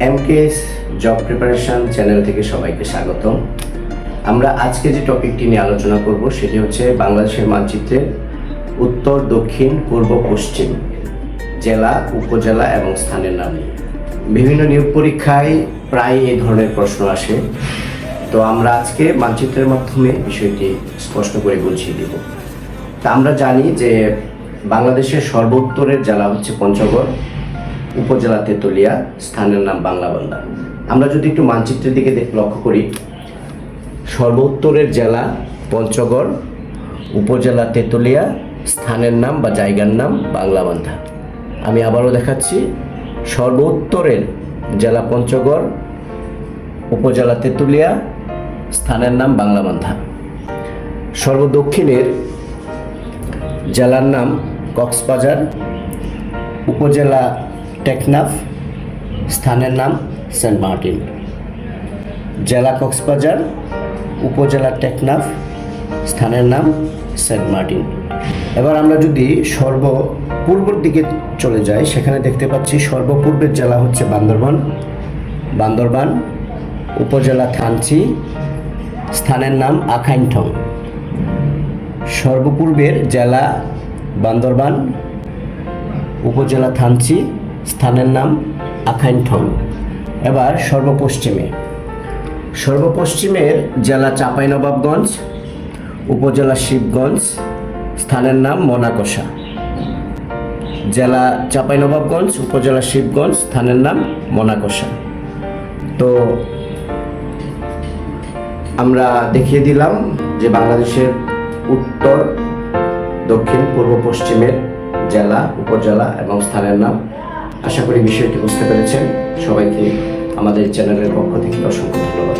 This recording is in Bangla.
এমকেএস জব প্রিপারেশন চ্যানেল থেকে সবাইকে স্বাগতম। আমরা আজকে যে টপিকটি নিয়ে আলোচনা করব সেটি হচ্ছে বাংলাদেশের মানচিত্রের উত্তর, দক্ষিণ, পূর্ব, পশ্চিম জেলা, উপজেলা এবং স্থানের নাম নিয়ে। বিভিন্ন নিয়োগ পরীক্ষায় প্রায় এই ধরনের প্রশ্ন আসে, তো আমরা আজকে মানচিত্রের মাধ্যমে বিষয়টি স্পষ্ট করে বুঝিয়ে দেব। তা আমরা জানি যে বাংলাদেশের সর্বোত্তরের জেলা হচ্ছে পঞ্চগড়, উপজেলা তেতুলিয়া, স্থানের নাম বাংলাবান্ধা। আমরা যদি একটু মানচিত্রের দিকে লক্ষ্য করি, সর্বোত্তরের জেলা পঞ্চগড়, উপজেলা তেতুলিয়া, স্থানের নাম বা জায়গার নাম বাংলাবান্ধা। আমি আবারও দেখাচ্ছি, সর্বোত্তরের জেলা পঞ্চগড়, উপজেলা তেতুলিয়া, স্থানের নাম বাংলাবান্ধা। সর্বদক্ষিণের জেলার নাম কক্সবাজার, উপজেলা টেকনাফ, স্থানের নাম সেন্ট মার্টিন। জেলা কক্সবাজার, উপজেলা টেকনাফ, স্থানের নাম সেন্ট মার্টিন। এবার আমরা যদি সর্বপূর্বের দিকে চলে যাই, সেখানে দেখতে পাচ্ছি সর্বপূর্বের জেলা হচ্ছে বান্দরবান, উপজেলা থানচি, স্থানের নাম আখাইনঠং। সর্বপূর্বের জেলা বান্দরবান, উপজেলা থানচি, স্থানের নাম আখাইনঠং। এবার সর্বপশ্চিমের জেলা চাঁপাইনবাবগঞ্জ, উপজেলা শিবগঞ্জ, স্থানের নাম মোনাকষা। জেলা চাঁপাইনবাবগঞ্জ, উপজেলা শিবগঞ্জ, স্থানের নাম মোনাকষা। তো আমরা দেখিয়ে দিলাম যে বাংলাদেশের উত্তর, দক্ষিণ, পূর্ব, পশ্চিমের জেলা, উপজেলা এবং স্থানের নাম। আশা করি বিষয়টি বুঝতে পেরেছেন। সবাইকে আমাদের চ্যানেলের পক্ষ থেকে অসংখ্য ধন্যবাদ।